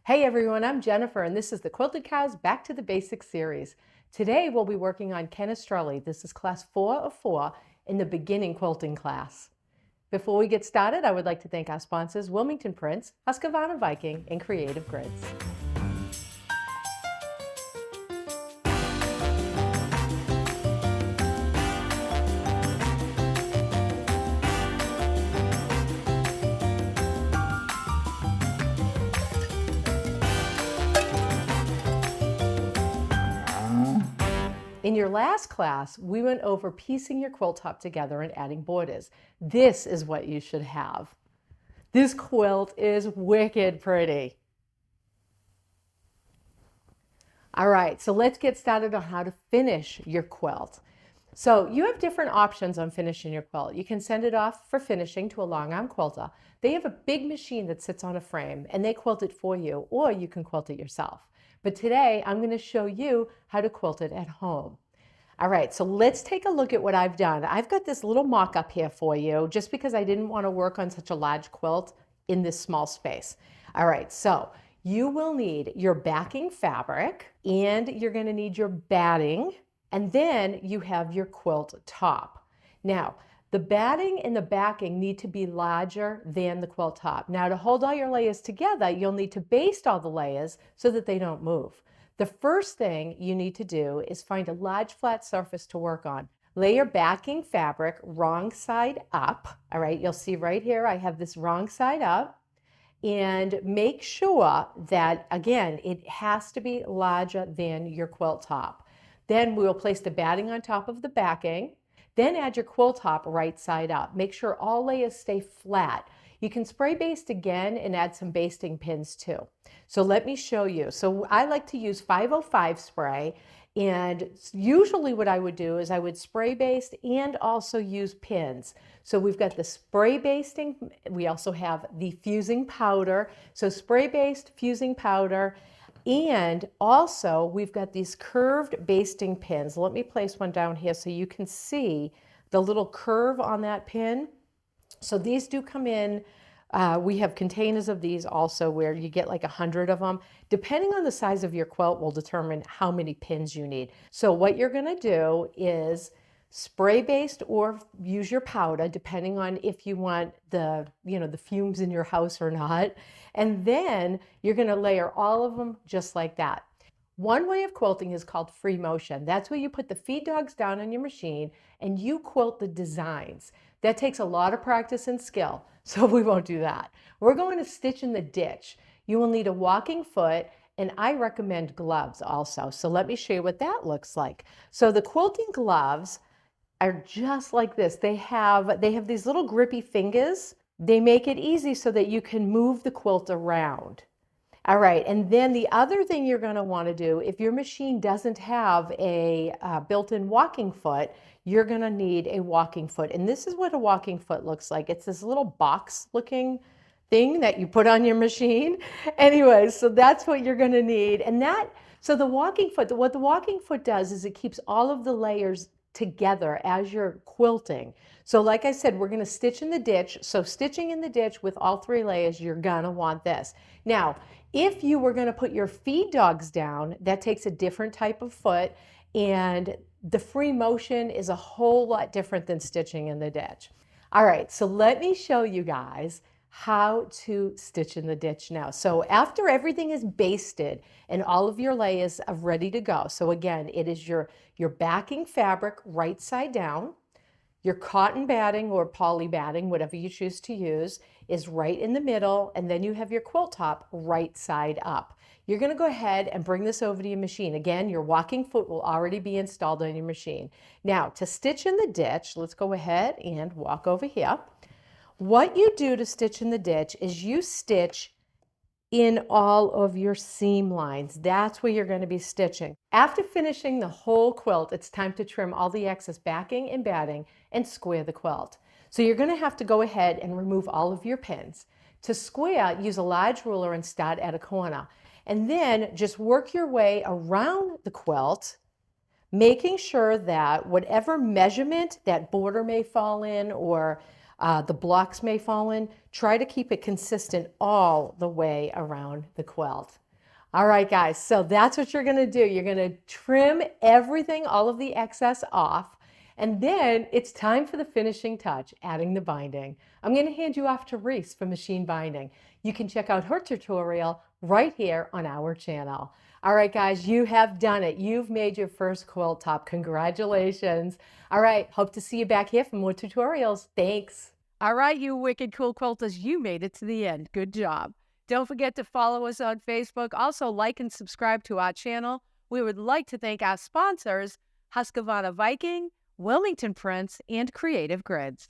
Hey everyone, I'm Jennifer and this is the Quilted Cows Back to the Basics series. Today we'll be working on Canestrelli. This is class 4 of 4 in the beginning quilting class. Before we get started, I would like to thank our sponsors, Wilmington Prints, Husqvarna Viking, and Creative Grids. In your last class, we went over piecing your quilt top together and adding borders. This is what you should have. This quilt is wicked pretty. All right, so let's get started on how to finish your quilt. So you have different options on finishing your quilt. You can send it off for finishing to a long arm quilter. They have a big machine that sits on a frame and they quilt it for you, or you can quilt it yourself. But today I'm going to show you how to quilt it at home. All right, so let's take a look at what I've done. I've got this little mock-up here for you just because I didn't want to work on such a large quilt in this small space. All right, so you will need your backing fabric and you're going to need your batting, and then you have your quilt top. Now, the batting and the backing need to be larger than the quilt top. Now, to hold all your layers together, you'll need to baste all the layers so that they don't move. The first thing you need to do is find a large flat surface to work on. Lay your backing fabric wrong side up. All right, you'll see right here I have this wrong side up. And make sure that, again, it has to be larger than your quilt top. Then we will place the batting on top of the backing. Then add your quilt top right side up. Make sure all layers stay flat. You can spray baste again and add some basting pins too. So let me show you. So I like to use 505 spray, and usually what I would do is I would spray baste and also use pins. So we've got the spray basting, we also have the fusing powder. So spray baste, fusing powder, and also we've got these curved basting pins. Let me place one down here so you can see the little curve on that pin. So these do come in. We have containers of these also where you get like 100 of them. Depending on the size of your quilt will determine how many pins you need. So what you're going to do is spray baste or use your powder depending on if you want the fumes in your house or not. And then you're going to layer all of them just like that. One way of quilting is called free motion. That's where you put the feed dogs down on your machine and you quilt the designs. That takes a lot of practice and skill, so we won't do that. We're going to stitch in the ditch. You will need a walking foot, and I recommend gloves also. So let me show you what that looks like. So the quilting gloves are just like this. They have these little grippy fingers. They make it easy so that you can move the quilt around. All right, and then the other thing you're going to want to do, if your machine doesn't have a built-in walking foot, you're going to need a walking foot. And this is what a walking foot looks like. It's this little box-looking thing that you put on your machine. Anyway, so that's what you're going to need. And so the walking foot, what the walking foot does is it keeps all of the layers together as you're quilting. So like I said, we're going to stitch in the ditch. So stitching in the ditch with all 3 layers, you're going to want this. Now, if you were going to put your feed dogs down, that takes a different type of foot, and the free motion is a whole lot different than stitching in the ditch. All right, so let me show you guys how to stitch in the ditch now. So after everything is basted and all of your layers are ready to go, so again, it is your backing fabric right side down, your cotton batting or poly batting, whatever you choose to use, is right in the middle, and then you have your quilt top right side up. You're going to go ahead and bring this over to your machine. Again, your walking foot will already be installed on your machine. Now, to stitch in the ditch, let's go ahead and walk over here. What you do to stitch in the ditch is you stitch in all of your seam lines. That's where you're going to be stitching. After finishing the whole quilt, it's time to trim all the excess backing and batting and square the quilt. So you're going to have to go ahead and remove all of your pins. To square, use a large ruler and start at a corner. And then just work your way around the quilt, making sure that whatever measurement that border may fall in or The blocks may fall in. Try to keep it consistent all the way around the quilt. All right, guys, so that's what you're going to do. You're going to trim everything, all of the excess off, and then it's time for the finishing touch, adding the binding. I'm going to hand you off to Reese for machine binding. You can check out her tutorial right here on our channel. All right, guys, you have done it. You've made your first quilt top. Congratulations. All right, hope to see you back here for more tutorials. Thanks. All right, you wicked cool quilters, you made it to the end. Good job. Don't forget to follow us on Facebook. Also, like and subscribe to our channel. We would like to thank our sponsors, Husqvarna Viking, Wilmington Prints, and Creative Grids.